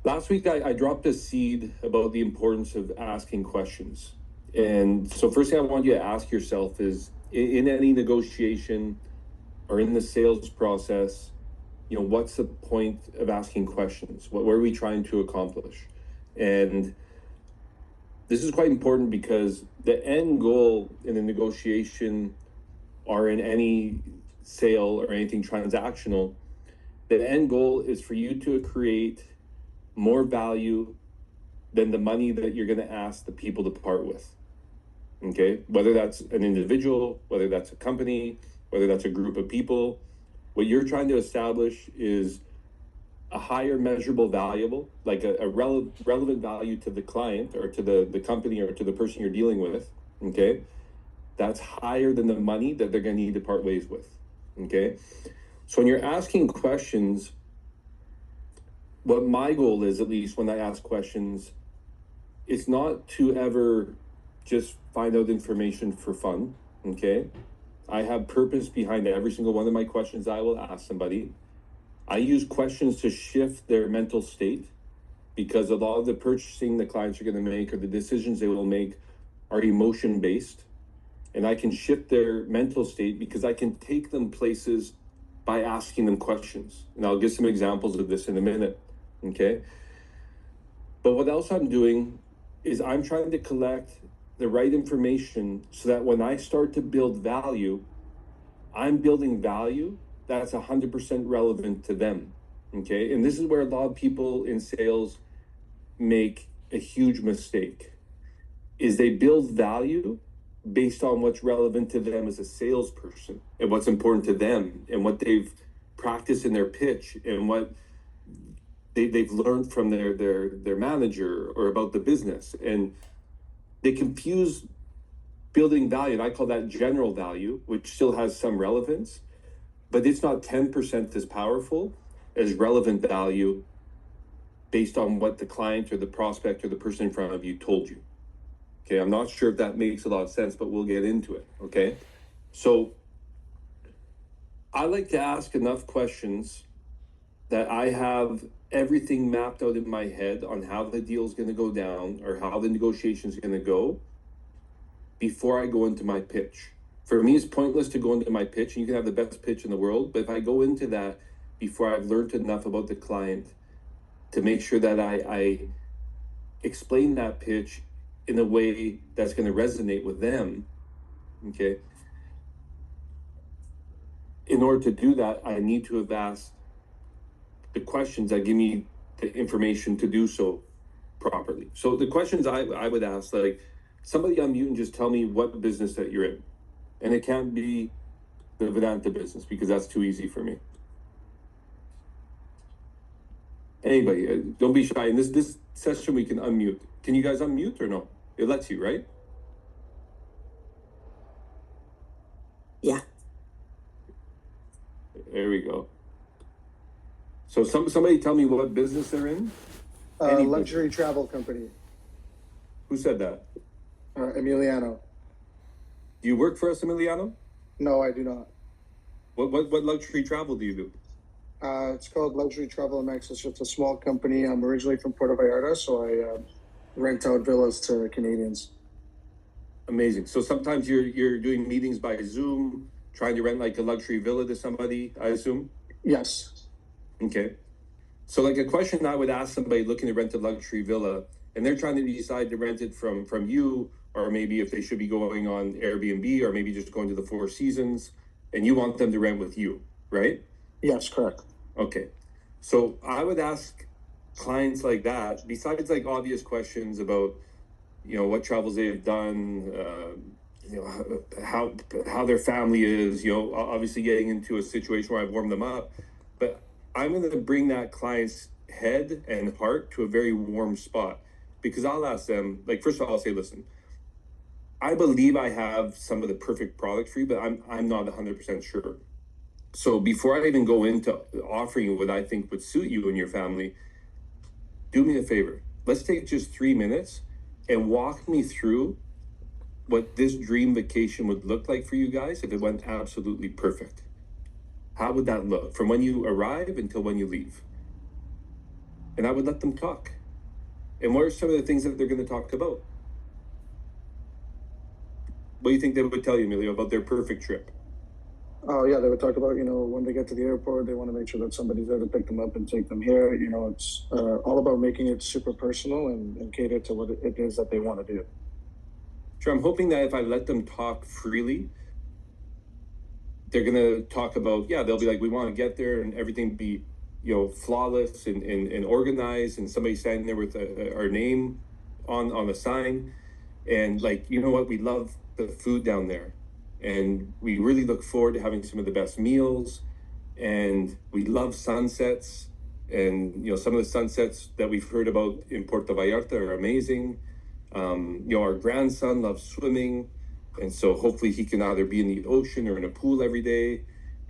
Last week, I dropped a seed about the importance of asking questions. And so, first thing I want you to ask yourself is in any negotiation or in the sales process, what's the point of asking questions? What are we trying to accomplish? And this is quite important because the end goal in a negotiation or in any sale or anything transactional, the end goal is for you to create more value than the money that you're going to ask the people to part with. Okay, whether that's an individual, whether that's a company, whether that's a group of people, what you're trying to establish is a higher measurable valuable, like a relevant value to the client or to the company or to the person you're dealing with. Okay, that's higher than the money that they're going to need to part ways with. Okay, so when you're asking questions, what my goal is, at least when I ask questions, it's not to ever just find out information for fun. Okay, I have purpose behind every single one of my questions I will ask somebody. I use questions to shift their mental state, because a lot of the purchasing the clients are going to make or the decisions they will make are emotion based. And I can shift their mental state because I can take them places by asking them questions. And I'll give some examples of this in a minute. Okay. But what else I'm doing is I'm trying to collect the right information so that when I start to build value, I'm building value that's 100% relevant to them. Okay. And this is where a lot of people in sales make a huge mistake, is they build value based on what's relevant to them as a salesperson and what's important to them and what they've practiced in their pitch and what they've learned from their manager or about the business. And they confuse building value, and I call that general value, which still has some relevance, but it's not 10% as powerful as relevant value based on what the client or the prospect or the person in front of you told you. Okay, I'm not sure if that makes a lot of sense, but we'll get into it. Okay, so I like to ask enough questions that I have everything mapped out in my head on how the deal is going to go down or how the negotiation is going to go before I go into my pitch. For me, it's pointless to go into my pitch, and you can have the best pitch in the world, but if I go into that before I've learned enough about the client to make sure that I explain that pitch in a way that's going to resonate with them, okay, in order to do that, I need to have asked the questions that give me the information to do so properly. So the questions I would ask, like, somebody unmute and just tell me what business that you're in. And it can't be the Vedanta business because that's too easy for me. Anybody, don't be shy. In this session, we can unmute. Can you guys unmute or no? It lets you, right? Yeah. There we go. So somebody tell me what business they're in. Any Luxury business. travel company. Who said that? Emiliano. Do you work for us, Emiliano? No, I do not. What luxury travel do you do? It's called Luxury Travel MX. It's just a small company. I'm originally from Puerto Vallarta, so I rent out villas to Canadians. Amazing. So sometimes you're doing meetings by Zoom, trying to rent like a luxury villa to somebody, I assume? Yes. Okay. So like a question I would ask somebody looking to rent a luxury villa, and they're trying to decide to rent it from you, or maybe if they should be going on Airbnb, or maybe just going to the Four Seasons, and you want them to rent with you, right? Yes, correct. Okay. So I would ask clients like that, besides like obvious questions about, what travels they've done, how their family is, obviously getting into a situation where I've warmed them up, but I'm going to bring that client's head and heart to a very warm spot, because I'll ask them, like, first of all, I'll say, listen, I believe I have some of the perfect product for you, but I'm not 100% sure. So before I even go into offering you what I think would suit you and your family, do me a favor. Let's take just 3 minutes and walk me through what this dream vacation would look like for you guys if it went absolutely perfect. How would that look from when you arrive until when you leave? and I would let them talk. And what are some of the things that they're going to talk about? What do you think they would tell you, Emilio, about their perfect trip? Oh yeah, they would talk about, when they get to the airport, they want to make sure that somebody's there to pick them up and take them here. It's all about making it super personal and cater to what it is that they want to do. Sure, I'm hoping that if I let them talk freely, they're going to talk about, they'll be like, we want to get there and everything be, flawless and organized, and somebody standing there with our name on a sign. And like, you know what, we love the food down there. And we really look forward to having some of the best meals. And we love sunsets. And, some of the sunsets that we've heard about in Puerto Vallarta are amazing. Our grandson loves swimming. And so hopefully he can either be in the ocean or in a pool every day.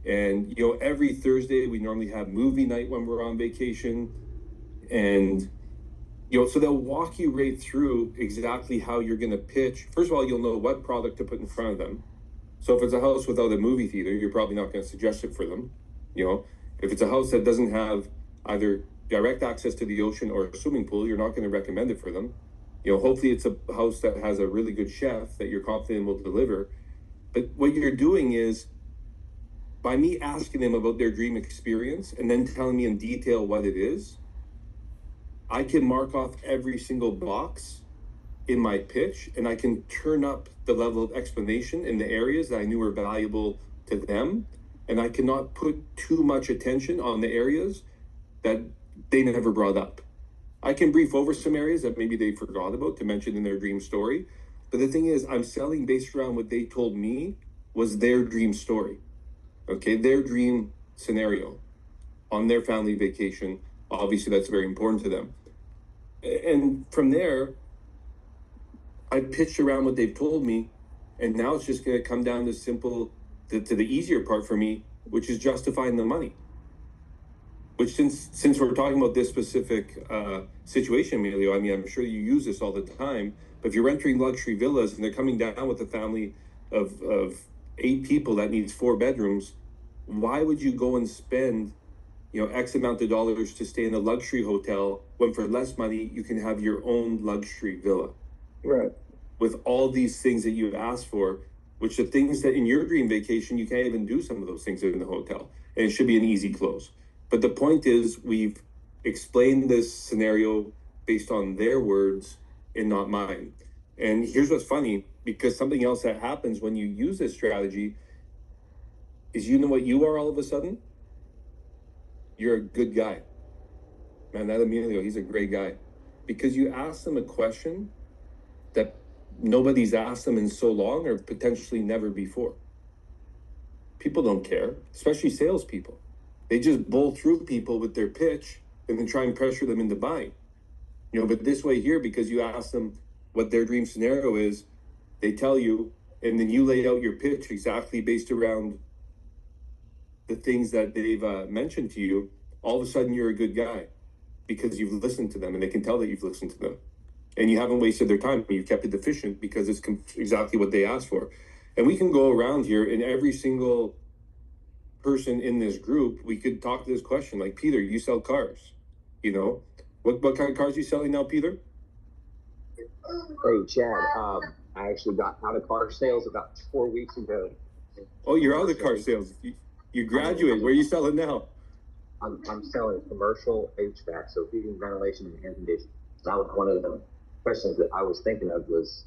And, every Thursday we normally have movie night when we're on vacation. And, so they'll walk you right through exactly how you're going to pitch. First of all, you'll know what product to put in front of them. So if it's a house without a movie theater, you're probably not going to suggest it for them. If it's a house that doesn't have either direct access to the ocean or a swimming pool, you're not going to recommend it for them. Hopefully it's a house that has a really good chef that you're confident will deliver. But what you're doing is, by me asking them about their dream experience and then telling me in detail what it is, I can mark off every single box in my pitch, and I can turn up the level of explanation in the areas that I knew were valuable to them. And I cannot put too much attention on the areas that they never brought up. I can brief over some areas that maybe they forgot about to mention in their dream story. But the thing is, I'm selling based around what they told me was their dream story. Okay, their dream scenario on their family vacation. Obviously, that's very important to them. And from there, I pitched around what they've told me, and now it's just going to come down to to the easier part for me, which is justifying the money. Which since we're talking about this specific situation, Emilio, I mean, I'm sure you use this all the time, but if you're entering luxury villas and they're coming down with a family of 8 people that needs 4 bedrooms, why would you go and spend X amount of dollars to stay in a luxury hotel when for less money you can have your own luxury villa? Right. With all these things that you've asked for, which the things that in your dream vacation, you can't even do some of those things in the hotel. And it should be an easy close. But the point is, we've explained this scenario based on their words and not mine. And here's what's funny, because something else that happens when you use this strategy is, what you are all of a sudden? You're a good guy. Man, that Emilio, he's a great guy. Because you ask them a question that nobody's asked them in so long, or potentially never before. People don't care, especially salespeople. They just bowl through people with their pitch and then try and pressure them into buying. But this way here, because you ask them what their dream scenario is, they tell you, and then you lay out your pitch exactly based around the things that they've mentioned to you. All of a sudden, you're a good guy because you've listened to them, and they can tell that you've listened to them. And you haven't wasted their time. You've kept it efficient because it's exactly what they asked for. And we can go around here, and every single person in this group, we could talk to this question. Like, Peter, you sell cars. What kind of cars are you selling now, Peter? Hey, Chad. I actually got out of car sales about 4 weeks ago. Oh, you're out of car sales. You graduated. Where are you selling now? I'm selling commercial HVAC, so heating, ventilation, and air conditioning. That was one of the questions that I was thinking of, was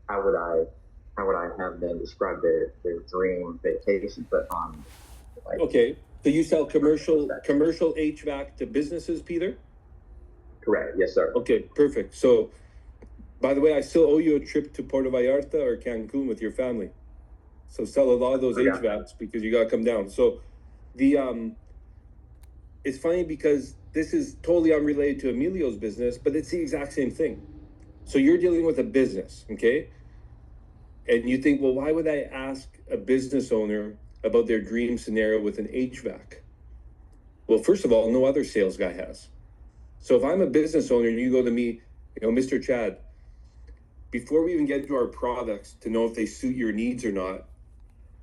how would I have them describe their dream vacation put on? Okay, so you sell commercial HVAC to businesses, Peter? Correct. Yes, sir. Okay, perfect. So, by the way, I still owe you a trip to Puerto Vallarta or Cancun with your family. So sell a lot of those HVACs because you got to come down. So it's funny because this is totally unrelated to Emilio's business, but it's the exact same thing. So you're dealing with a business, okay? And you think, well, why would I ask a business owner about their dream scenario with an HVAC? Well, first of all, no other sales guy has. So if I'm a business owner and you go to me, Mr. Chad, before we even get into our products to know if they suit your needs or not,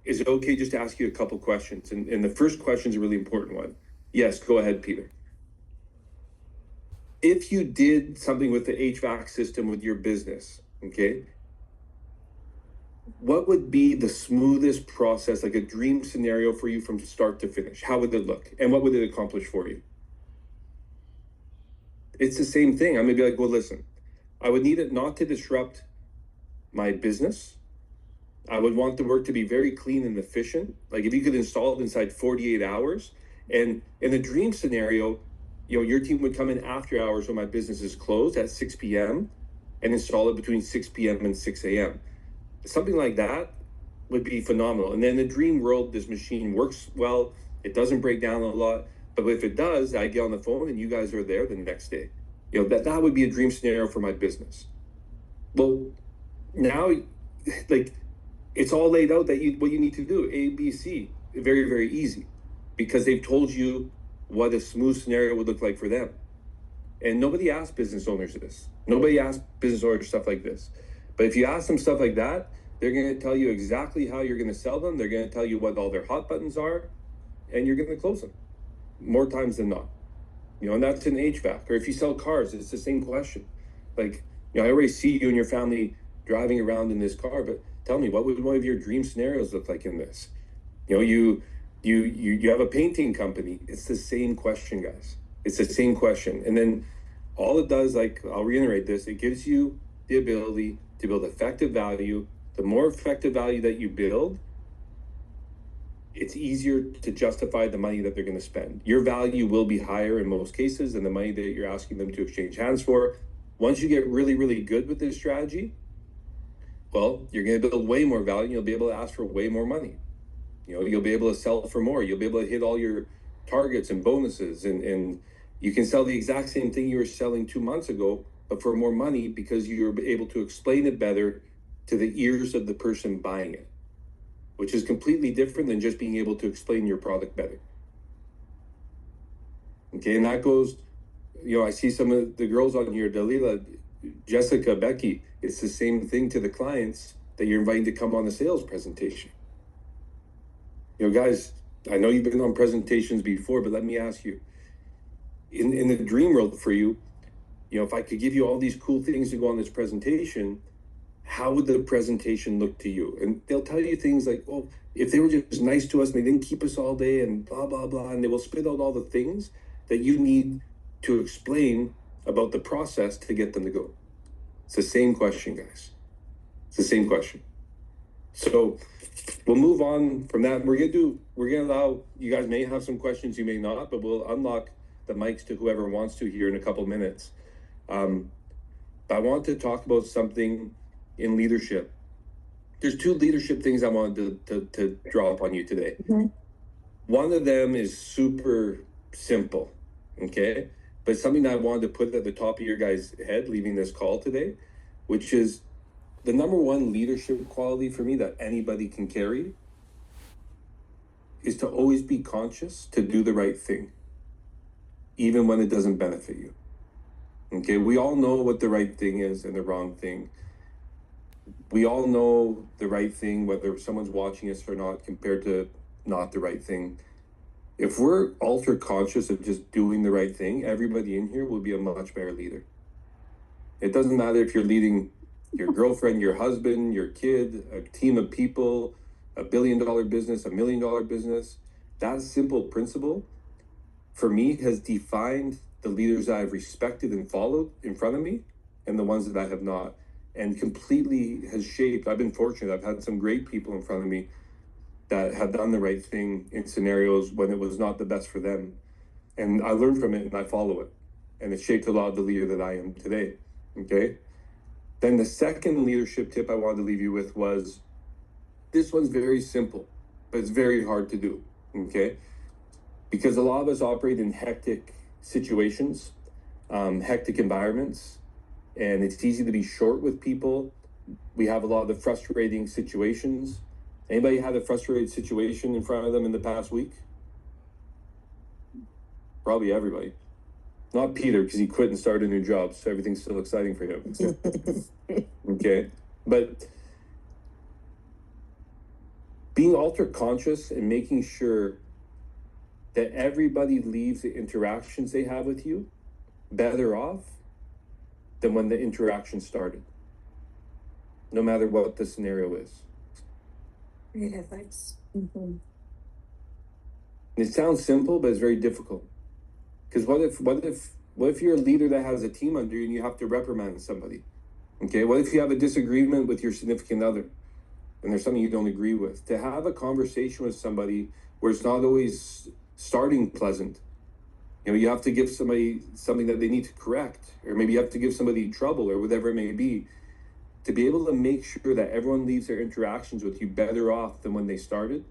is it okay just to ask you a couple questions? And the first question is a really important one. Yes, go ahead, Peter. if you did something with the HVAC system with your business, okay, what would be the smoothest process, like a dream scenario for you from start to finish? How would it look? And what would it accomplish for you? It's the same thing. I'm gonna be like, well, listen, I would need it not to disrupt my business. I would want the work to be very clean and efficient. Like if you could install it inside 48 hours. And in the dream scenario, you know, your team would come in after hours when my business is closed at 6 p.m. and install it between 6 p.m. and 6 a.m. Something like that would be phenomenal. And then in the dream world, this machine works well. It doesn't break down a lot. But if it does, I get on the phone and you guys are there the next day. You know, that would be a dream scenario for my business. Well, now, like, it's all laid out that what you need to do, A, B, C, very, very easy, because they've told you what a smooth scenario would look like for them. And nobody asks business owners this. Nobody asks business owners stuff like this. But if you ask them stuff like that, they're going to tell you exactly how you're going to sell them. They're going to tell you what all their hot buttons are, and you're going to close them more times than not. You know, and that's in HVAC. Or if you sell cars, it's the same question. Like, you know, I already see you and your family driving around in this car, but tell me, what would one of your dream scenarios look like in this? You know, you have a painting company. It's the same question, guys. It's the same question. And then all it does, like, I'll reiterate this, it gives you the ability to build effective value. The more effective value that you build, it's easier to justify the money that they're going to spend. Your value will be higher in most cases than the money that you're asking them to exchange hands for. Once you get really, really good with this strategy, well, you're going to build way more value. You'll be able to ask for way more money. You know, you'll be able to sell for more. You'll be able to hit all your targets and bonuses, and you can sell the exact same thing you were selling 2 months ago, but for more money because you're able to explain it better to the ears of the person buying it, which is completely different than just being able to explain your product better. Okay, and that goes, you know, I see some of the girls on here, Dalila, Jessica, Becky, it's the same thing to the clients that you're inviting to come on the sales presentation. You know, guys, I know you've been on presentations before, but let me ask you, in the dream world for you, you know, if I could give you all these cool things to go on this presentation, how would the presentation look to you? And they'll tell you things like, well, if they were just nice to us and they didn't keep us all day and blah, blah, blah, and they will spit out all the things that you need to explain about the process to get them to go. It's the same question, guys. It's the same question. So we'll move on from that. We're gonna allow, you guys may have some questions, you may not, but we'll unlock the mics to whoever wants to here in a couple minutes. But I want to talk about something in leadership. There's 2 leadership things I wanted to draw up on you today. Mhm. One of them is super simple, okay? But something that I wanted to put at the top of your guys' head leaving this call today, which is the number one leadership quality for me that anybody can carry is to always be conscious to do the right thing, even when it doesn't benefit you. Okay, we all know what the right thing is and the wrong thing. We all know the right thing, whether someone's watching us or not, compared to not the right thing. If we're ultra conscious of just doing the right thing, everybody in here will be a much better leader. It doesn't matter if you're leading your girlfriend, your husband, your kid, a team of people, $1 billion business, $1 million business. That simple principle, for me, has defined the leaders that I've respected and followed in front of me and the ones that I have not, and completely has shaped. I've been fortunate. I've had some great people in front of me that have done the right thing in scenarios when it was not the best for them. And I learned from it and I follow it. And it shaped a lot of the leader that I am today. Okay. Then the second leadership tip I wanted to leave you with was, this one's very simple, but it's very hard to do. Okay. Because a lot of us operate in hectic situations, hectic environments, and it's easy to be short with people. We have a lot of the frustrating situations. Anybody had a frustrated situation in front of them in the past week? Probably everybody. Not Peter, because he quit and started a new job, so everything's still exciting for him. Okay, but being ultra conscious and making sure that everybody leaves the interactions they have with you better off than when the interaction started, no matter what the scenario is. Great advice. It sounds simple, but it's very difficult. Because what if you're a leader that has a team under you and you have to reprimand somebody? Okay, what if you have a disagreement with your significant other and there's something you don't agree with? To have a conversation with somebody where it's not always starting pleasant. You know, you have to give somebody something that they need to correct, or maybe you have to give somebody trouble or whatever it may be, to be able to make sure that everyone leaves their interactions with you better off than when they started.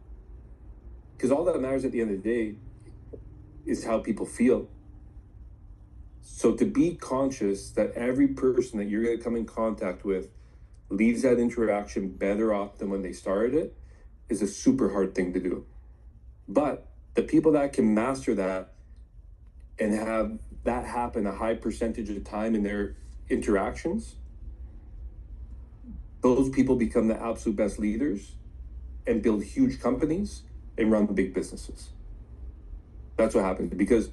Because all that matters at the end of the day is how people feel. So to be conscious that every person that you're going to come in contact with leaves that interaction better off than when they started it is a super hard thing to do. But the people that can master that and have that happen a high percentage of the time in their interactions, those people become the absolute best leaders and build huge companies and run big businesses. That's what happens, because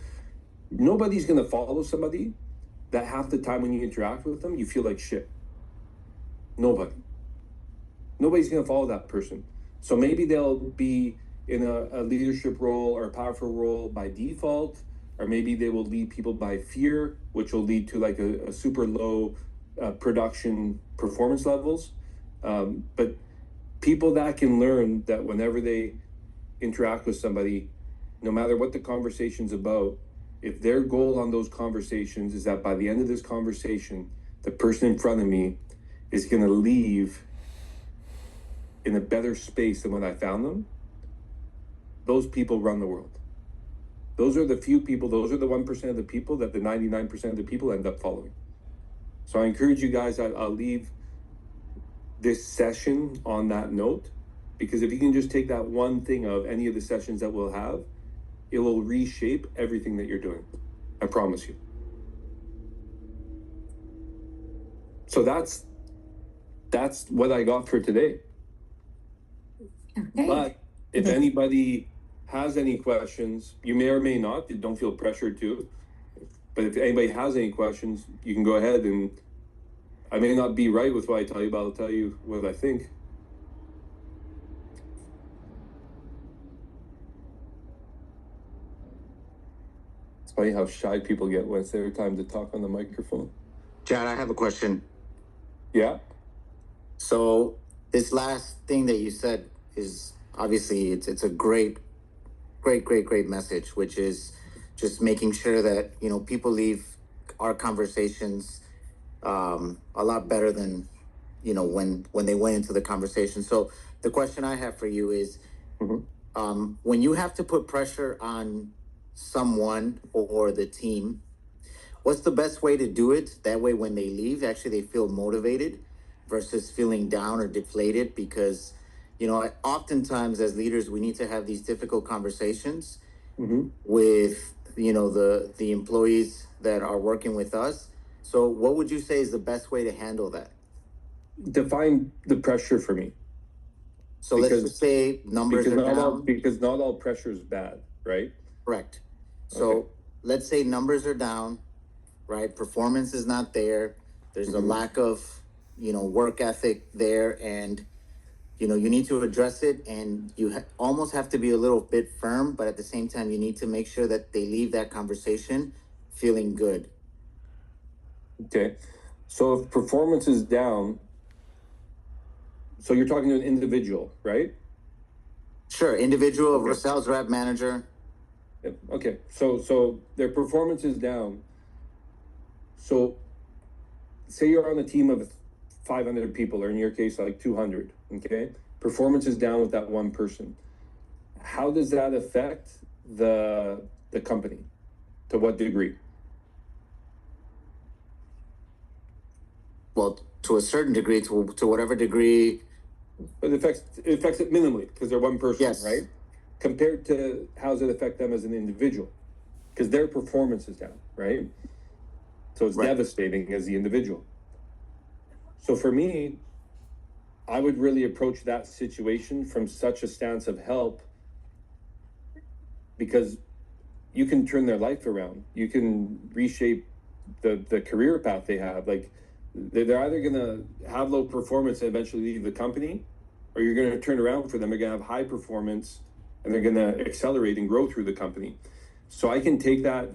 nobody's going to follow somebody that half the time when you interact with them, you feel like shit. Nobody's going to follow that person. So maybe they'll be in a leadership role or a powerful role by default, or maybe they will lead people by fear, which will lead to like a super low production performance levels. But people that can learn that whenever they interact with somebody, no matter what the conversation's about, if their goal on those conversations is that by the end of this conversation, the person in front of me is going to leave in a better space than when I found them, those people run the world. Those are the few people, those are the 1% of the people that the 99% of the people end up following. So I encourage you guys, I'll leave this session on that note, because if you can just take that one thing of any of the sessions that we'll have, it will reshape everything that you're doing. I promise you. So that's what I got for today. Okay. But if anybody has any questions, you may or may not, don't feel pressured to, but if anybody has any questions, you can go ahead, and I may not be right with what I tell you, but I'll tell you what I think. It's funny how shy people get when it's their time to talk on the microphone. Chad, I have a question. Yeah? So this last thing that you said is obviously it's a great message, which is just making sure that, you know, people leave our conversations a lot better than, you know, when they went into the conversation. So the question I have for you is, when you have to put pressure on someone or the team, what's the best way to do it? That way, when they leave, actually they feel motivated versus feeling down or deflated. Because, you know, oftentimes as leaders, we need to have these difficult conversations with, you know, the employees that are working with us. So what would you say is the best way to handle that? Define the pressure for me. So let's just say numbers are down. Because not all pressure is bad, right? Correct. So let's say numbers are down, right? Performance is not there. There's a lack of, you know, work ethic there, and, you know, you need to address it, and you almost have to be a little bit firm, but at the same time, you need to make sure that they leave that conversation feeling good. Okay. So if performance is down, so you're talking to an individual, right? Sure. Individual or sales rep manager. Yep. Okay. So their performance is down. So say you're on a team of 500 people, or in your case, like 200, okay? Performance is down with that one person. How does that affect the company? To what degree? Well, to a certain degree, to whatever degree. But it affects it minimally, because they're one person, Yes. right? Compared to how does it affect them as an individual? Because their performance is down, right? So it's devastating as the individual. So for me, I would really approach that situation from such a stance of help, because you can turn their life around. You can reshape the career path they have. Like they're either gonna have low performance and eventually leave the company, or you're gonna turn around for them. They're gonna have high performance and they're gonna accelerate and grow through the company. So I can take that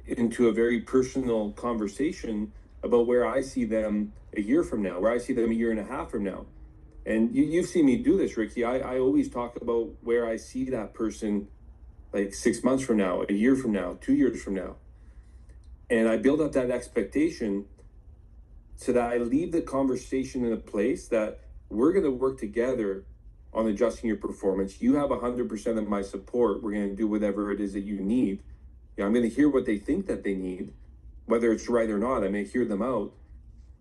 into a very personal conversation about where I see them a year from now, where I see them a year and a half from now. And you've seen me do this, Ricky. I always talk about where I see that person like 6 months from now, a year from now, 2 years from now. And I build up that expectation so that I leave the conversation in a place that we're going to work together on adjusting your performance. You have 100% of my support. We're going to do whatever it is that you need. I'm going to hear what they think that they need, whether it's right or not. I may hear them out.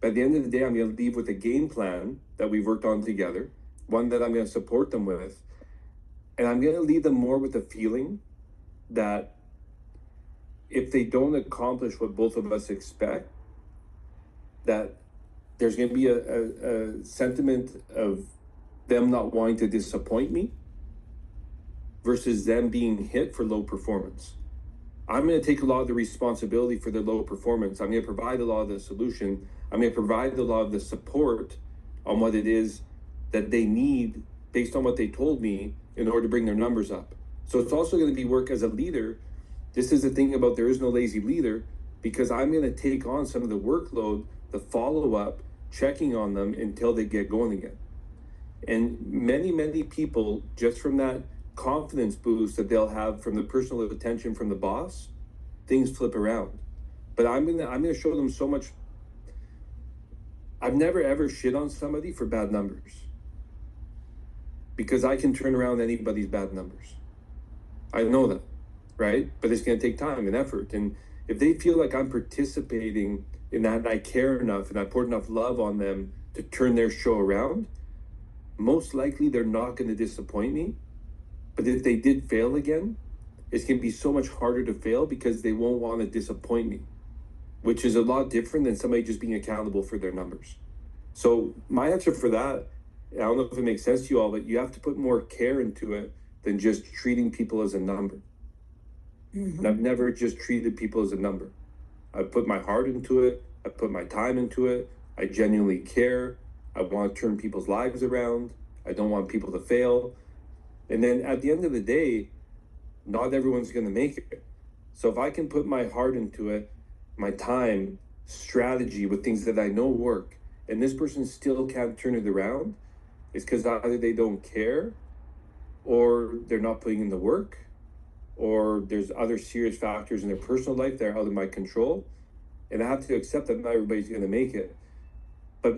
But at the end of the day, I'm going to leave with a game plan that we've worked on together, one that I'm going to support them with. And I'm going to leave them more with the feeling that if they don't accomplish what both of us expect, that there's going to be a sentiment of them not wanting to disappoint me versus them being hit for low performance. I'm going to take a lot of the responsibility for their low performance. I'm going to provide a lot of the solution. I'm going to provide a lot of the support on what it is that they need based on what they told me in order to bring their numbers up. So it's also going to be work as a leader. This is the thing about there is no lazy leader, because I'm going to take on some of the workload, the follow-up, checking on them until they get going again. And many people, just from that confidence boost that they'll have from the personal attention from the boss, things flip around. But I'm gonna show them so much. I've never ever shit on somebody for bad numbers, because I can turn around anybody's bad numbers. I know that, right? But it's gonna take time and effort. And if they feel like I'm participating in that and I care enough and I poured enough love on them to turn their show around, most likely they're not going to disappoint me. But if they did fail again, it's going to be so much harder to fail because they won't want to disappoint me, which is a lot different than somebody just being accountable for their numbers. So my answer for that, I don't know if it makes sense to you all, but you have to put more care into it than just treating people as a number. Mm-hmm. And I've never just treated people as a number. I put my heart into it. I put my time into it. I genuinely care. I want to turn people's lives around. I don't want people to fail. And then at the end of the day, not everyone's going to make it. So if I can put my heart into it, my time, strategy with things that I know work, and this person still can't turn it around, it's because either they don't care, or they're not putting in the work, or there's other serious factors in their personal life that are out of my control. And I have to accept that not everybody's going to make it. But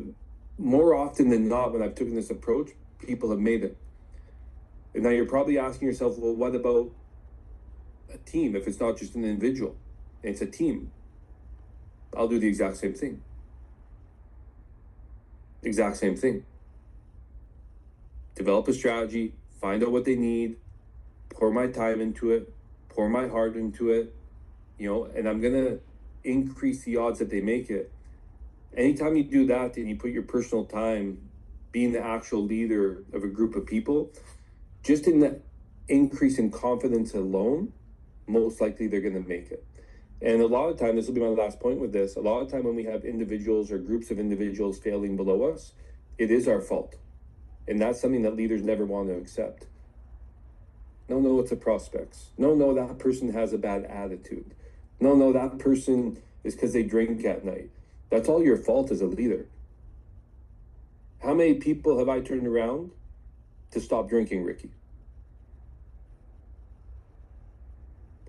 more often than not, when I've taken this approach, people have made it. And now you're probably asking yourself, well, what about a team if it's not just an individual? And it's a team. I'll do the exact same thing. Exact same thing. Develop a strategy, find out what they need, pour my time into it, pour my heart into it, and I'm going to increase the odds that they make it. Anytime you do that and you put your personal time being the actual leader of a group of people, just in the increase in confidence alone, most likely they're going to make it. And a lot of time, this will be my last point with this, a lot of time when we have individuals or groups of individuals failing below us, it is our fault. And that's something that leaders never want to accept. No, it's a prospects. No, that person has a bad attitude. No, that person is because they drink at night. That's all your fault as a leader. How many people have I turned around to stop drinking, Ricky?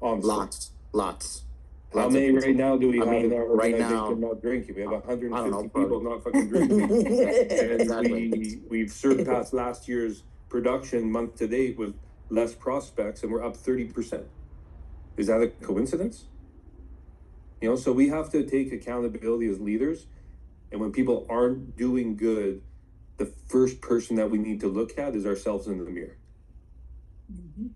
Honestly. Lots. How many right now do we have in our organization right now, not drinking? We have 150 know, people not fucking drinking. And Exactly. we've surpassed last year's production month to date with less prospects, and we're up 30%. Is that a coincidence? So we have to take accountability as leaders. And when people aren't doing good, the first person that we need to look at is ourselves in the mirror. Mm-hmm.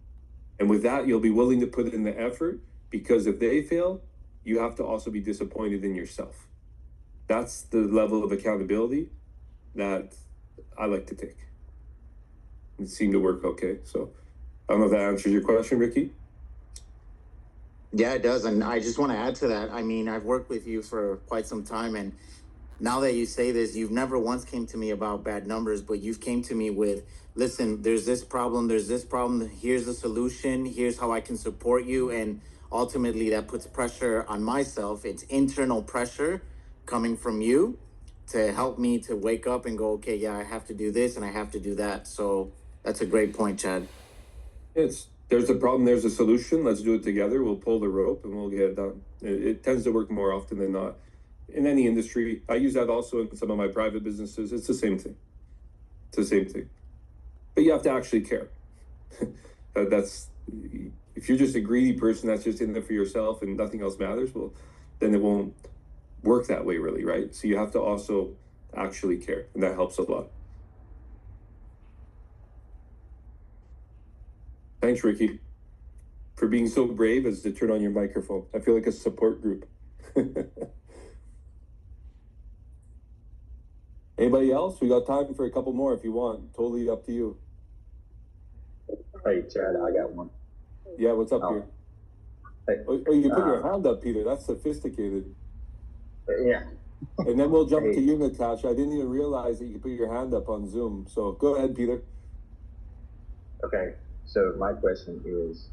And with that, you'll be willing to put in the effort, because if they fail, you have to also be disappointed in yourself. That's the level of accountability that I like to take. It seemed to work okay. So I don't know if that answers your question, Ricky. Yeah, it does. And I just want to add to that. I mean, I've worked with you for quite some time, and now that you say this, you've never once came to me about bad numbers, but you've came to me with, listen, there's this problem, here's the solution, here's how I can support you. And ultimately that puts pressure on myself. It's internal pressure coming from you to help me to wake up and go, okay, yeah, I have to do this and I have to do that. So that's a great point, Chad. There's a problem, there's a solution. Let's do it together. We'll pull the rope and we'll get it done. It tends to work more often than not in any industry. I use that also in some of my private businesses. It's the same thing. It's the same thing. But you have to actually care. That's if you're just a greedy person that's just in there for yourself and nothing else matters, well, then it won't work that way, really, right? So you have to also actually care, and that helps a lot. Thanks, Ricky, for being so brave as to turn on your microphone. I feel like a support group. Anybody else? We got time for a couple more if you want. Totally up to you. Hey, Chad, I got one. Yeah, what's up here? Hey, Oh, you put your hand up, Peter. That's sophisticated. yeah. And then we'll jump to you, Natasha. I didn't even realize that you could put your hand up on Zoom. So go ahead, Peter. Okay. So my question is,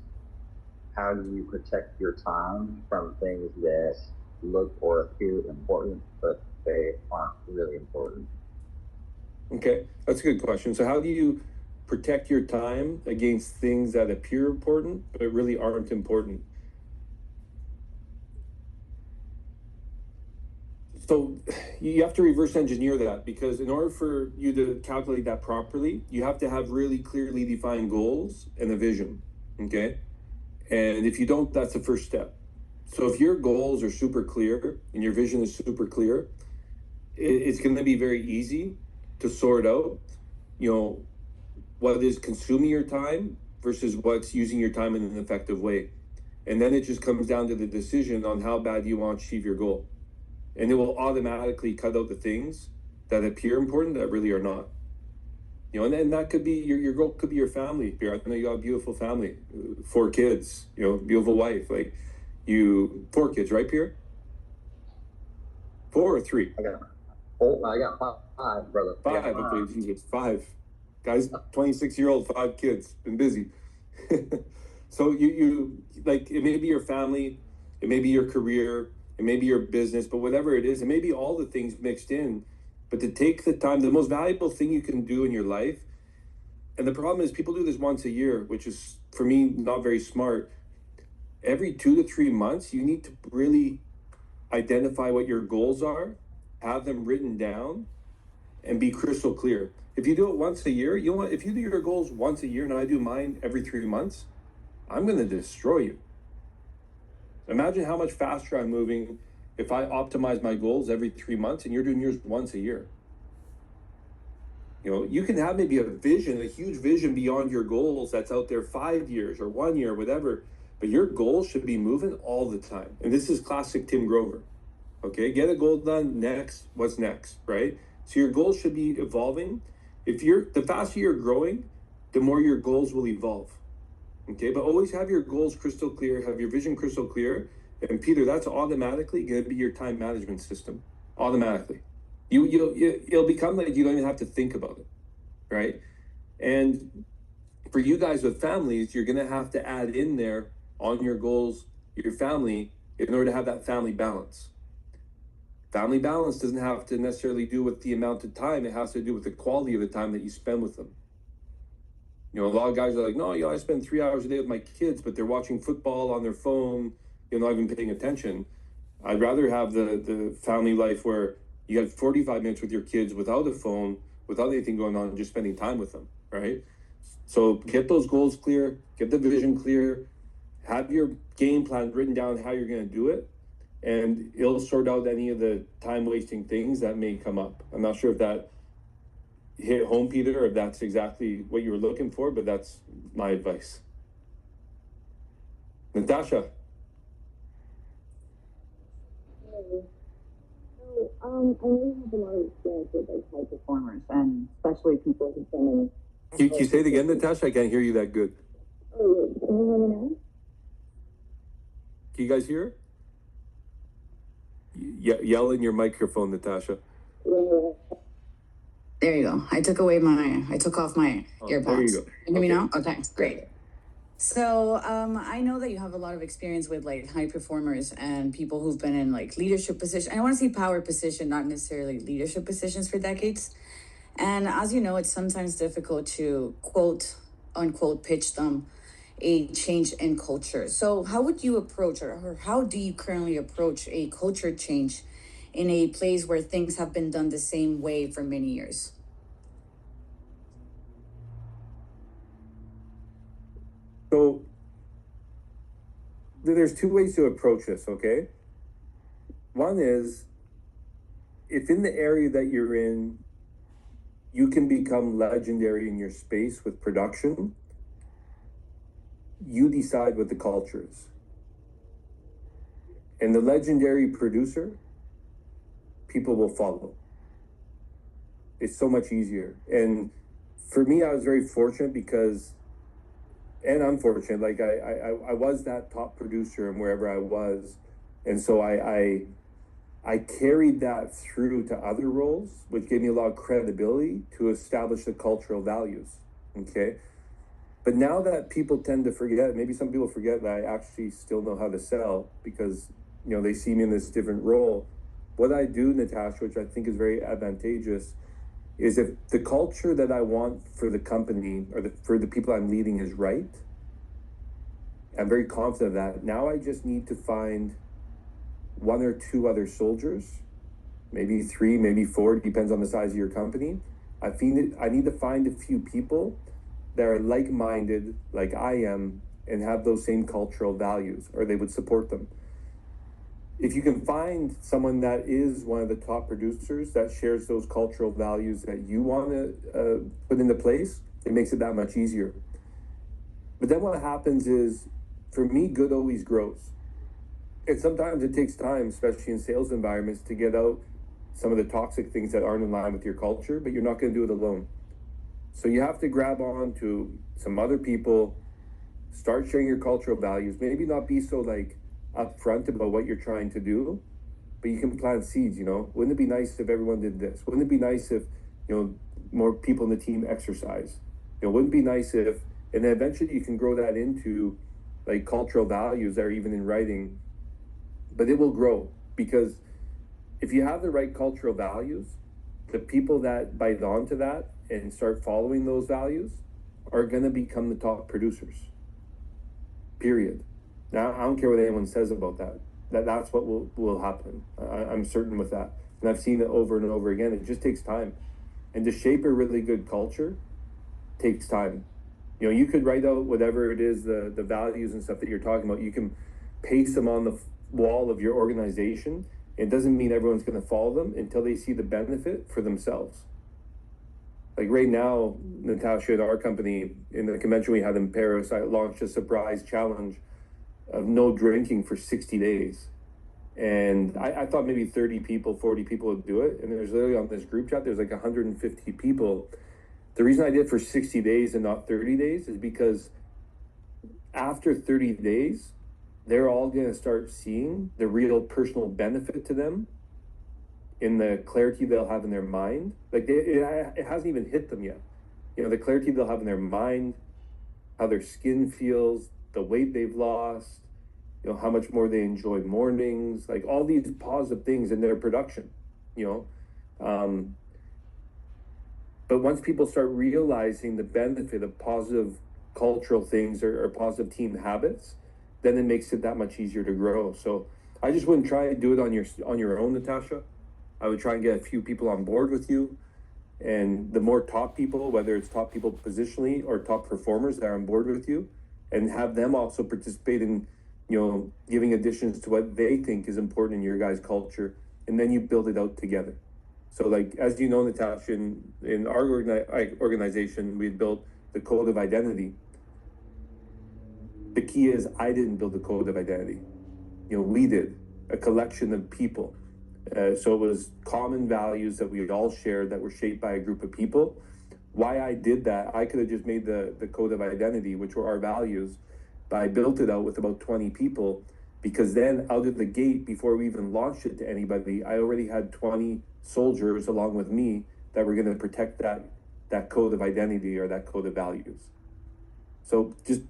how do you protect your time from things that look or appear important, but they aren't really important? Okay, that's a good question. So how do you protect your time against things that appear important, but really aren't important? So you have to reverse engineer that, because in order for you to calculate that properly, you have to have really clearly defined goals and a vision, okay? And if you don't, that's the first step. So if your goals are super clear and your vision is super clear, it's going to be very easy to sort out, what is consuming your time versus what's using your time in an effective way. And then it just comes down to the decision on how bad you want to achieve your goal. And it will automatically cut out the things that appear important that really are not. And then that could be your goal, could be your family. I know you got a beautiful family, 4 kids, beautiful wife. Like 4 kids, right, Pierre? 4 or 3? I got 5, brother. 5, okay, Jesus, 5. Guys, 26-year-old, 5 kids, been busy. So you like, it may be your family, it may be your career, it may be your business, but whatever it is, it may be all the things mixed in. But to take the time, the most valuable thing you can do in your life, and the problem is people do this once a year, which is, for me, not very smart. Every 2 to 3 months, you need to really identify what your goals are, have them written down, and be crystal clear. If you do it once a year, if you do your goals once a year and I do mine every 3 months, I'm going to destroy you. Imagine how much faster I'm moving if I optimize my goals every 3 months and you're doing yours once a year. You can have maybe a vision, a huge vision beyond your goals that's out there 5 years or 1 year, whatever, but your goals should be moving all the time. And this is classic Tim Grover. Okay, get a goal done, next, what's next, right? So your goals should be evolving. The faster you're growing, the more your goals will evolve. Okay, but always have your goals crystal clear, have your vision crystal clear. And Peter, that's automatically going to be your time management system. Automatically. It'll become like you don't even have to think about it, right? And for you guys with families, you're going to have to add in there on your goals, your family, in order to have that family balance. Family balance doesn't have to necessarily do with the amount of time. It has to do with the quality of the time that you spend with them. A lot of guys are like, no, I spend 3 hours a day with my kids, but they're watching football on their phone, not even paying attention. I'd rather have the family life where you got 45 minutes with your kids without a phone, without anything going on, just spending time with them, right? So get those goals clear, get the vision clear, have your game plan written down how you're going to do it, and it'll sort out any of the time-wasting things that may come up. I'm not sure if that hit home, Peter, or if that's exactly what you were looking for, but that's my advice. Natasha. I know you have a lot of experience with like high performers, and especially people who've been in. Can you say it again, Natasha? I can't hear you that good. Oh, can you hear me now? Can you guys hear her? Yell in your microphone, Natasha. There you go. I took off my earpods. There you go. Can you hear me Okay. now? Okay, great. So I know that you have a lot of experience with like high performers and people who've been in like leadership positions. I want to say power position, not necessarily leadership positions for decades. And as you know, it's sometimes difficult to quote unquote pitch them a change in culture. So how would you approach or how do you currently approach a culture change in a place where things have been done the same way for many years? So there's two ways to approach this, okay? One is, if in the area that you're in, you can become legendary in your space with production, you decide what the culture is. And the legendary producer, people will follow. It's so much easier. And for me, I was very fortunate because, and unfortunate, like I was that top producer and wherever I was. And so I carried that through to other roles, which gave me a lot of credibility to establish the cultural values, okay? But now that people tend to forget, maybe some people forget that I actually still know how to sell because, you know, they see me in this different role. What I do, Natasha, which I think is very advantageous, is if the culture that I want for the company or for the people I'm leading is right, I'm very confident of that. Now I just need to find one or two other soldiers, maybe three, maybe four, depends on the size of your company. I need to find a few people that are like-minded, like I am, and have those same cultural values, or they would support them. If you can find someone that is one of the top producers that shares those cultural values that you want to put into place, it makes it that much easier. But then what happens is, for me, good always grows. And sometimes it takes time, especially in sales environments, to get out some of the toxic things that aren't in line with your culture, but you're not going to do it alone. So you have to grab on to some other people, start sharing your cultural values, maybe not be so like upfront about what you're trying to do, but you can plant seeds, you know. Wouldn't it be nice if everyone did this? Wouldn't it be nice if, you know, more people in the team exercise? You know, wouldn't it be nice if, and then eventually you can grow that into like cultural values that are even in writing, but it will grow because if you have the right cultural values, the people that bite onto that and start following those values are going to become the top producers. Period. Now, I don't care what anyone says about that. That's what will happen. I'm certain with that. And I've seen it over and over again. It just takes time. And to shape a really good culture takes time. You know, you could write out whatever it is, the values and stuff that you're talking about. You can paste them on the wall of your organization. It doesn't mean everyone's going to follow them until they see the benefit for themselves. Like right now, Natasha, at our company, in the convention we had in Paris, I launched a surprise challenge of no drinking for 60 days. And I thought maybe 30 people, 40 people would do it. And there's literally on this group chat, there's like 150 people. The reason I did it for 60 days and not 30 days is because after 30 days, they're all going to start seeing the real personal benefit to them in the clarity they'll have in their mind. Like it hasn't even hit them yet. You know, the clarity they'll have in their mind, how their skin feels, the weight they've lost, you know, how much more they enjoy mornings, like all these positive things in their production, you know. But once people start realizing the benefit of positive cultural things or positive team habits, then it makes it that much easier to grow. So I just wouldn't try to do it on your own, Natasha. I would try and get a few people on board with you. And the more top people, whether it's top people positionally or top performers that are on board with you, and have them also participate in, you know, giving additions to what they think is important in your guys' culture, and then you build it out together. So like, as you know, Natasha, in our organization, we built the code of identity. The key is I didn't build the code of identity. You know, we did, a collection of people. So it was common values that we all shared that were shaped by a group of people. Why I did that, I could have just made the code of identity, which were our values, but I built it out with about 20 people because then out of the gate, before we even launched it to anybody, I already had 20 soldiers along with me that were going to protect that code of identity or that code of values. So just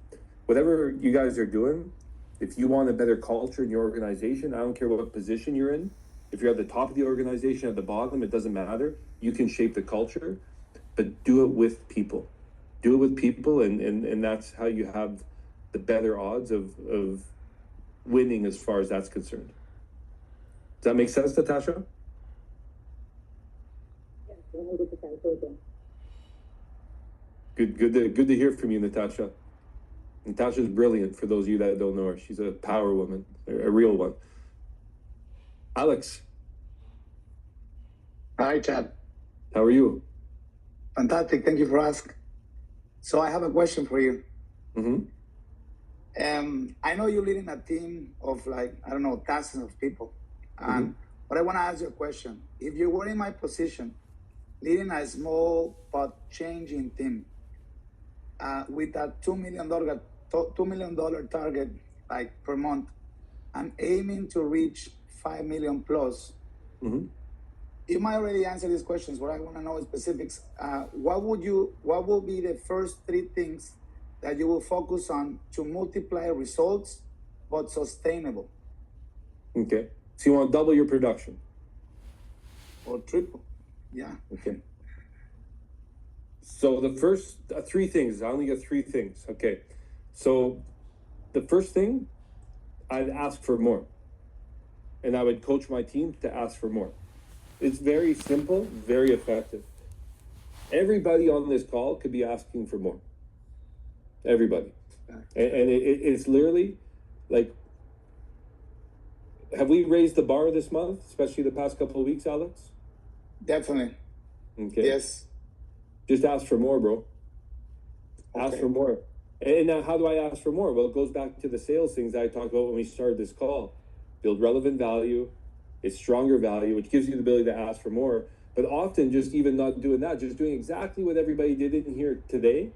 whatever you guys are doing, if you want a better culture in your organization, I don't care what position you're in. If you're at the top of the organization, at the bottom, it doesn't matter. You can shape the culture, but do it with people. Do it with people, and that's how you have the better odds of winning as far as that's concerned. Does that make sense, Natasha? Yes, 100% open. Good to hear from you, Natasha. Natasha's brilliant, for those of you that don't know her. She's a power woman, a real one. Alex, Hi, Chad. how are you? Fantastic. Thank you for asking. So I have a question for you. Mm-hmm. I know you're leading a team of thousands of people. But I want to ask you a question. If you were in my position, leading a small but changing team with a $2 million target per month and aiming to reach 5 million plus, you might already answer these questions, but I want to know specifics. What will be the first 3 things that you will focus on to multiply results, but sustainable? Okay. So you want to double your production? Or triple? Yeah. Okay. So the first 3 things, I only got 3 things. Okay. So the first thing, I'd ask for more. And I would coach my team to ask for more. It's very simple, very effective. Everybody on this call could be asking for more. Everybody. And it's literally like, have we raised the bar this month, especially the past couple of weeks, Alex? Definitely. Okay. Yes. Just ask for more, bro. Ask Okay. for more. And now, how do I ask for more? Well, it goes back to the sales things I talked about when we started this call. Build relevant value. It's stronger value, which gives you the ability to ask for more. But often, just even not doing that, just doing exactly what everybody did in here today,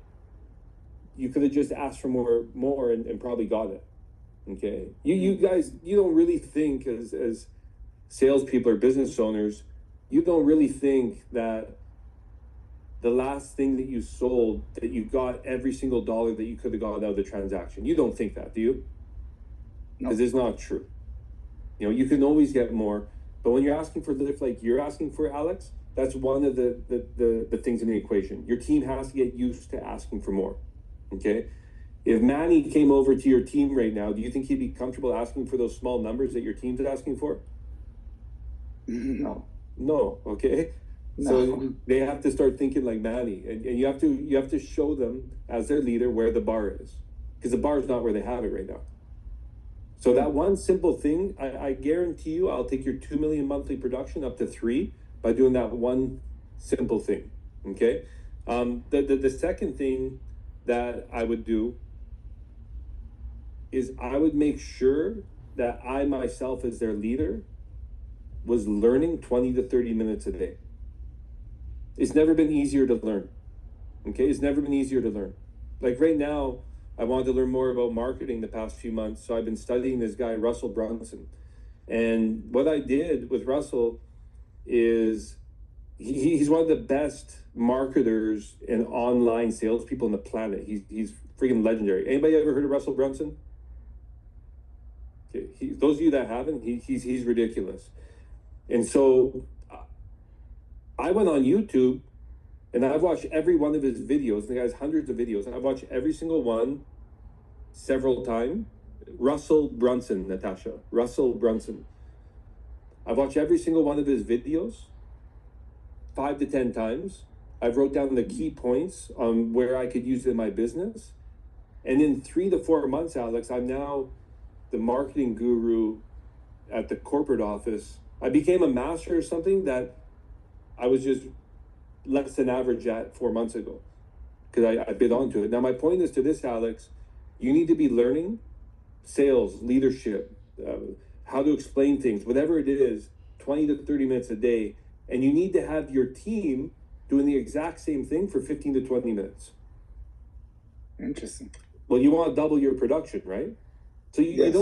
you could have just asked for more and probably got it. Okay. You guys, you don't really think as salespeople or business owners, you don't really think that the last thing that you sold, that you got every single dollar that you could have got out of the transaction. You don't think that, do you? No. Because it's not true. You know, you can always get more, but when you're asking for lift like you're asking for, Alex, that's one of the things in the equation. Your team has to get used to asking for more. Okay. If Manny came over to your team right now, do you think he'd be comfortable asking for those small numbers that your team's asking for? No. No. Okay. No. So they have to start thinking like Manny, and you have to show them as their leader where the bar is, because the bar is not where they have it right now. So that one simple thing, I guarantee you, I'll take your 2 million monthly production up to 3 by doing that one simple thing. Okay. The second thing that I would do is I would make sure that I myself as their leader was learning 20 to 30 minutes a day. It's never been easier to learn. Okay, it's never been easier to learn. Like right now, I wanted to learn more about marketing the past few months, so I've been studying this guy, Russell Brunson. And what I did with Russell is he's one of the best marketers and online salespeople on the planet. He's freaking legendary. Anybody ever heard of Russell Brunson? Okay, those of you that haven't, he's ridiculous. And so I went on YouTube and I've watched every one of his videos. The guy has hundreds of videos, and I've watched every single one several times. Russell Brunson, Natasha. Russell Brunson. I've watched every single one of his videos 5 to 10 times. I've wrote down the key points on where I could use it in my business. And in 3 to 4 months, Alex, I'm now the marketing guru at the corporate office. I became a master or something that I was just less than average at 4 months ago, because I bid onto it. Now, my point is to this, Alex, you need to be learning sales, leadership, how to explain things, whatever it is, 20 to 30 minutes a day. And you need to have your team doing the exact same thing for 15 to 20 minutes. Interesting. Well, you want to double your production, right? So you Yes.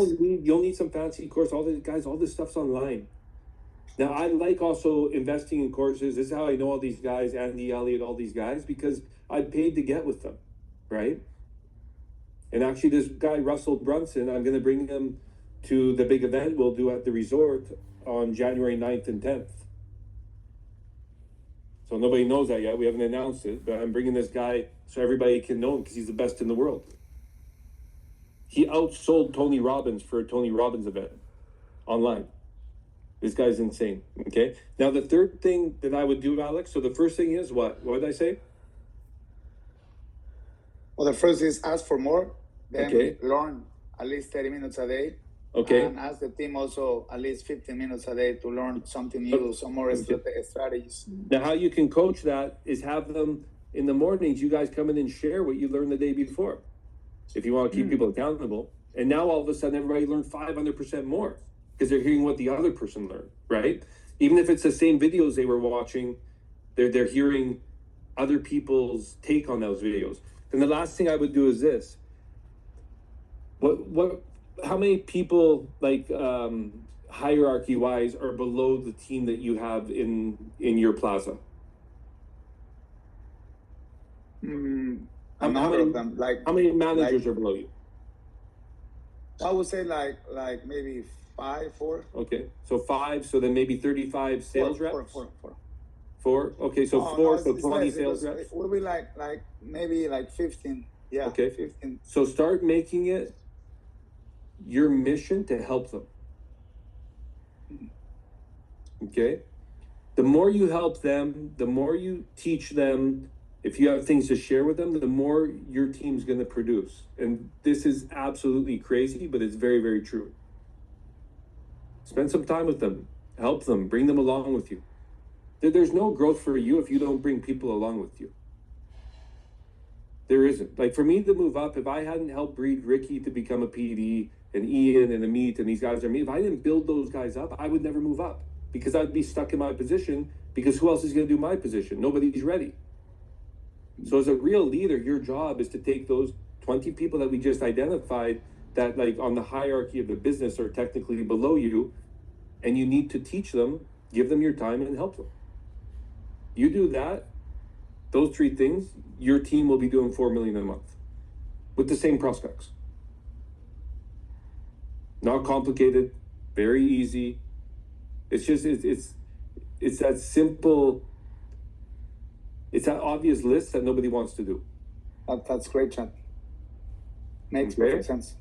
you'll need some fancy course. All this stuff's online. Now I like also investing in courses. This is how I know all these guys, Andy Elliott, all these guys, because I paid to get with them, right? And actually, this guy Russell Brunson, I'm going to bring him to the big event we'll do at the resort on January 9th and 10th. So nobody knows that yet. We haven't announced it, but I'm bringing this guy so everybody can know him because he's the best in the world. He outsold Tony Robbins for a Tony Robbins event online. This guy's insane. Okay. Now the third thing that I would do, Alex. So the first thing is what? What did I say? Well, the first is ask for more, then Okay. learn at least 30 minutes a day. Okay. And ask the team also at least 15 minutes a day to learn something new, some more strategies. Now, how you can coach that is have them in the mornings. You guys come in and share what you learned the day before, if you want to keep people accountable. And now all of a sudden, everybody learned 500% more because they're hearing what the other person learned, right? Even if it's the same videos they were watching, they're hearing other people's take on those videos. And the last thing I would do is this. How many people, like hierarchy wise, are below the team that you have in your plaza? A How number many- of them, like How many managers are below you? I would say like maybe 5, 4. Okay, so 5, so then maybe 35 sales reps? Four. 4? Okay, so Oh, 4, no, so it's 20 less, sales because reps? it would be like maybe like 15. Yeah. Okay. 15. So start making it your mission to help them. Okay? The more you help them, the more you teach them, if you have things to share with them, the more your team's going to produce. And this is absolutely crazy, but it's very, very true. Spend some time with them, help them, bring them along with you. There's no growth for you if you don't bring people along with you. There isn't. Like for me to move up, if I hadn't helped breed Ricky to become a PD and Ian and Amit and these guys are me, if I didn't build those guys up, I would never move up because I'd be stuck in my position because who else is going to do my position? Nobody's ready. So as a real leader, your job is to take those 20 people that we just identified that like on the hierarchy of the business are technically below you, and you need to teach them, give them your time and help them. You do that, those 3 things, your team will be doing 4 million a month with the same prospects. Not complicated, very easy. It's just, it's that simple, it's that obvious list that nobody wants to do. That's great, Chad. Makes Okay. perfect sense.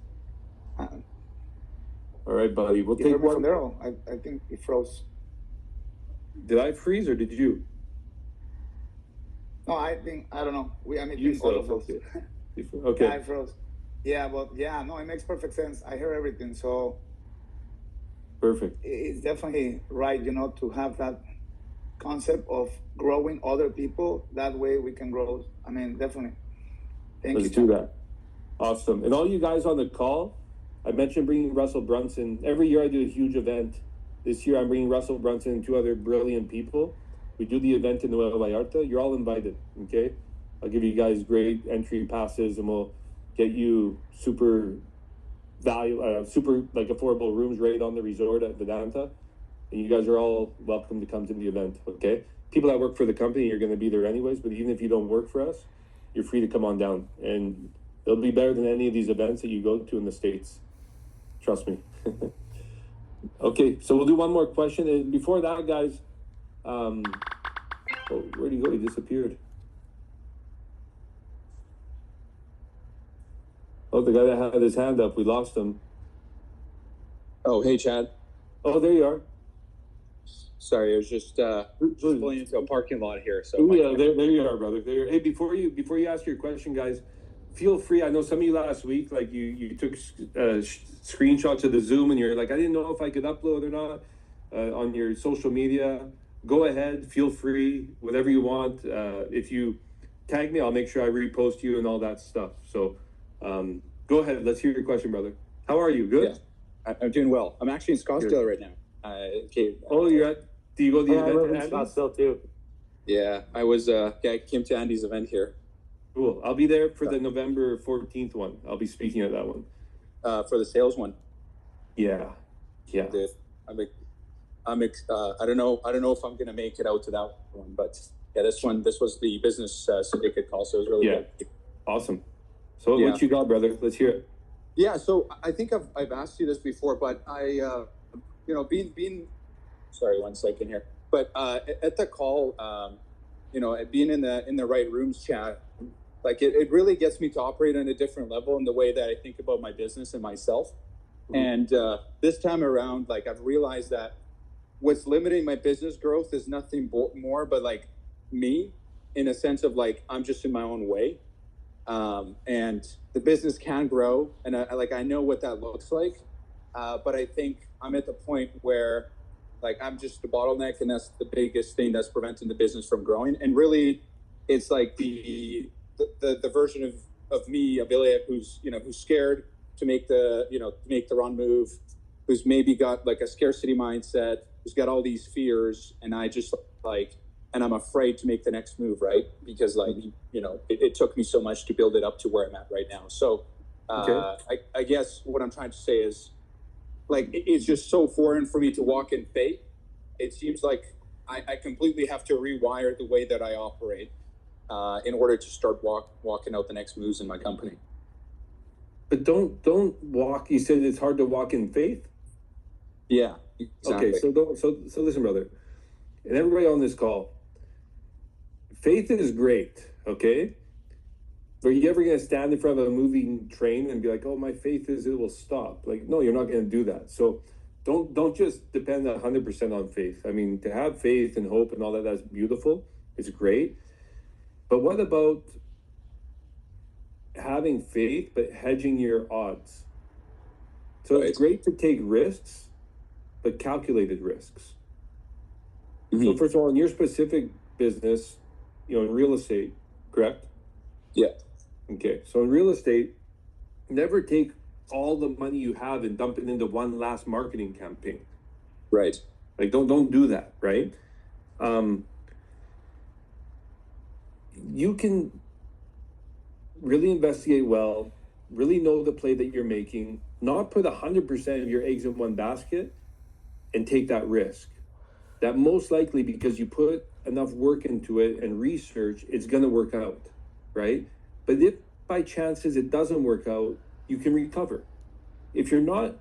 All right, buddy, we'll You take heard me from one. there. Oh, I think it froze. Did I freeze or did you? No, I don't know. I You think all of froze, us. okay. Yeah, Okay, I froze. Yeah, but yeah, no, it makes perfect sense. I hear everything. So perfect. it's definitely right, to have that concept of growing other people. That way we can grow. I mean, definitely. Thank Let's you. do that. Awesome. And all you guys on the call, I mentioned bringing Russell Brunson. Every year I do a huge event. This year I'm bringing Russell Brunson and 2 other brilliant people. We do the event in Nueva Vallarta. You're all invited, okay? I'll give you guys great entry passes and we'll get you super like affordable rooms right on the resort at Vedanta. And you guys are all welcome to come to the event, okay? People that work for the company are going to be there anyways, but even if you don't work for us, you're free to come on down. And it'll be better than any of these events that you go to in the States. Trust me. Okay, so we'll do one more question. And before that, guys, where'd he go? He disappeared. Oh, the guy that had his hand up, we lost him. Oh, hey, Chad. Oh, there you are. Sorry, I was just pulling into a parking lot here. So Ooh, yeah, there you are, brother. There. Hey, before you ask your question, guys, feel free. I know some of you last week, like you took screenshots of the Zoom, and you're like, I didn't know if I could upload or not on your social media. Go ahead, feel free, whatever you want. If you tag me, I'll make sure I repost you and all that stuff. So go ahead. Let's hear your question, brother. How are you? Good? Yeah, I'm doing well. I'm actually in Scottsdale right now. Oh, you're at, do you go to the event? I live in Andy's? Scottsdale too. Yeah, I came to Andy's event here. Cool. I'll be there for the November 14th one. I'll be speaking at that one. for the sales one. Yeah. I don't know if I'm gonna make it out to that one, but yeah, this was the business syndicate call, so it was really good. Awesome. So what you got, brother? Let's hear it. Yeah, so I think I've asked you this before, but I being sorry, 1 second here, but at the call, being in the right rooms chat, like it really gets me to operate on a different level in the way that I think about my business and myself. And this time around, like I've realized that what's limiting my business growth is nothing more but like me, in a sense of like I'm just in my own way. And the business can grow, and I know what that looks like, but I think I'm at the point where like I'm just a bottleneck, and that's the biggest thing that's preventing the business from growing. And really, it's like the version of me, of Ilya, who's scared to make the wrong move, who's maybe got like a scarcity mindset, who's got all these fears, and and I'm afraid to make the next move, right? Because it took me so much to build it up to where I'm at right now. So I guess what I'm trying to say is, like, it's just so foreign for me to walk in faith. It seems like I completely have to rewire the way that I operate in order to start walking out the next moves in my company. But don't walk. You said it's hard to walk in faith. Yeah. Exactly. Okay. So listen, brother, and everybody on this call. Faith is great. Okay. Are you ever going to stand in front of a moving train and be like, "Oh, my faith is it will stop"? Like, no, you're not going to do that. So don't just depend 100% on faith. I mean, to have faith and hope and all that, that's beautiful. It's great. But what about having faith, but hedging your odds? So it's great to take risks, but calculated risks. Mm-hmm. So first of all, in your specific business, in real estate, correct? Yeah. Okay. So in real estate, never take all the money you have and dump it into one last marketing campaign. Right. Like don't do that, right? You can really investigate well, really know the play that you're making, not put 100% of your eggs in one basket and take that risk. That most likely, because you put enough work into it and research, it's going to work out, right? But if by chances it doesn't work out, you can recover. If you're not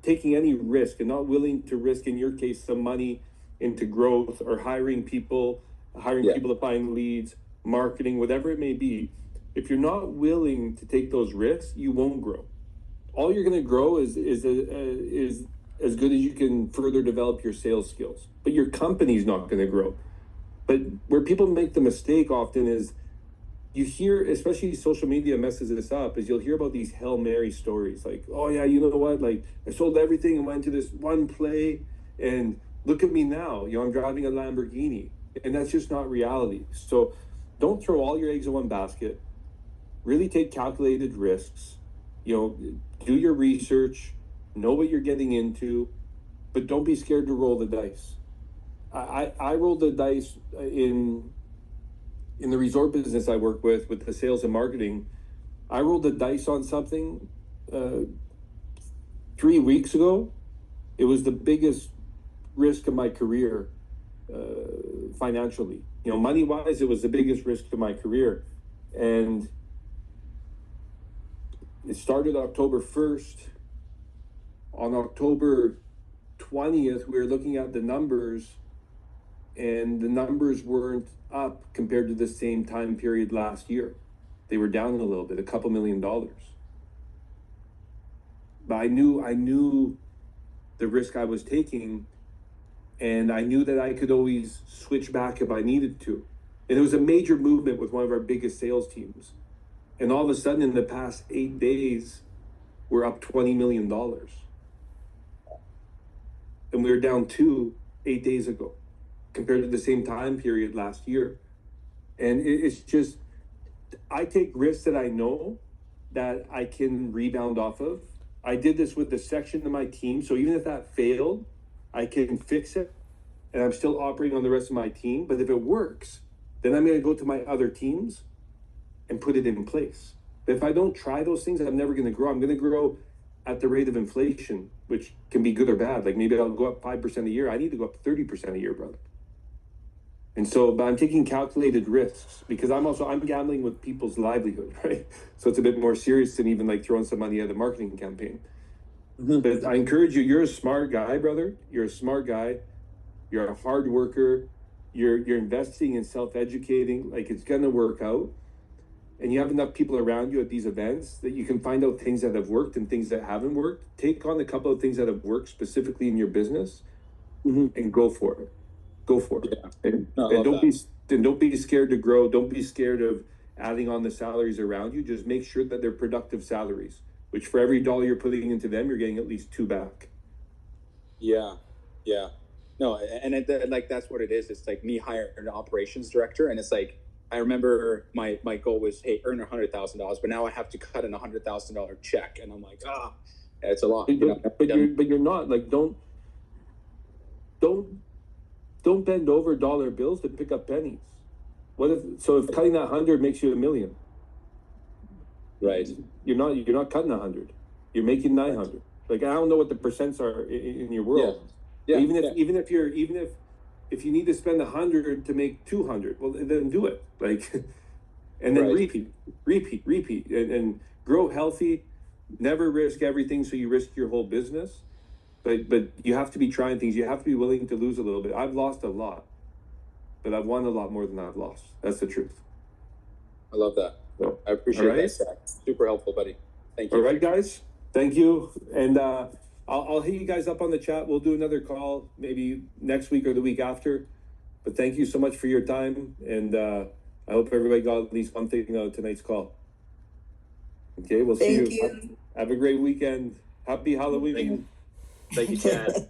taking any risk and not willing to risk, in your case, some money into growth or hiring people to find leads, marketing, whatever it may be, if you're not willing to take those risks, you won't grow. All you're going to grow is as good as you can further develop your sales skills, but your company's not going to grow. But where people make the mistake often is, you hear, especially social media messes this up, is you'll hear about these Hail Mary stories. Like, oh yeah, you know what? Like, I sold everything and went to this one play, and look at me now. I'm driving a Lamborghini. And that's just not reality. So don't throw all your eggs in one basket. Really take calculated risks. Do your research, know what you're getting into, but don't be scared to roll the dice. I rolled the dice in the resort business I work with the sales and marketing. I rolled the dice on something 3 weeks ago. It was the biggest risk of my career, financially. Money wise, it was the biggest risk of my career. And it started October 1st. On October 20th, we were looking at the numbers, and the numbers weren't up compared to the same time period last year. They were down a little bit, a couple $1 million. But I knew the risk I was taking, and I knew that I could always switch back if I needed to. And it was a major movement with one of our biggest sales teams. And all of a sudden, in the past 8 days, we're up $20 million. And we were down 8 days ago, compared to the same time period last year. And it's just, I take risks that I know that I can rebound off of. I did this with the section of my team. So even if that failed, I can fix it, and I'm still operating on the rest of my team. But if it works, then I'm going to go to my other teams and put it in place. But if I don't try those things, I'm never going to grow. I'm going to grow at the rate of inflation, which can be good or bad. Like maybe I'll go up 5% a year. I need to go up 30% a year, brother. And so, but I'm taking calculated risks because I'm gambling with people's livelihood, right? So it's a bit more serious than even like throwing some money at a marketing campaign. Mhm. But I encourage you, you're a smart guy, brother. You're a smart guy. You're a hard worker. You're investing in self-educating. Like it's gonna work out. And you have enough people around you at these events that you can find out things that have worked and things that haven't worked. Take on a couple of things that have worked specifically in your business and go for it. Go for it. Yeah. And, No, I and love don't be scared to grow. Don't be scared of adding on the salaries around you. Just make sure that they're productive salaries, which for every dollar you're putting into them, you're getting at least 2 back. Yeah, yeah. No, and like that's what it is. It's like me hiring an operations director, and it's like I remember my goal was, hey, earn $100,000, but now I have to cut in $100,000 check, and I'm like, it's a lot. But you're not like don't bend over dollar bills to pick up pennies. What if cutting that 100 makes you $1 million? Right. You're not cutting 100. You're making 900. Like I don't know what the percents are in your world. Yeah. Even if you need to spend 100 to make 200, well then do it. Like, and then Right. repeat, and grow healthy. Never risk everything, so you risk your whole business. But you have to be trying things. You have to be willing to lose a little bit. I've lost a lot, but I've won a lot more than I've lost. That's the truth. I love that. So, I appreciate all right. that, Zach. Super helpful, buddy. Thank you. All right, guys. Thank you. And I'll hit you guys up on the chat. We'll do another call maybe next week or the week after. But thank you so much for your time. And I hope everybody got at least one thing out of tonight's call. Okay, we'll see you. Thank you. Have a great weekend. Happy Halloween. Thank you, Chad.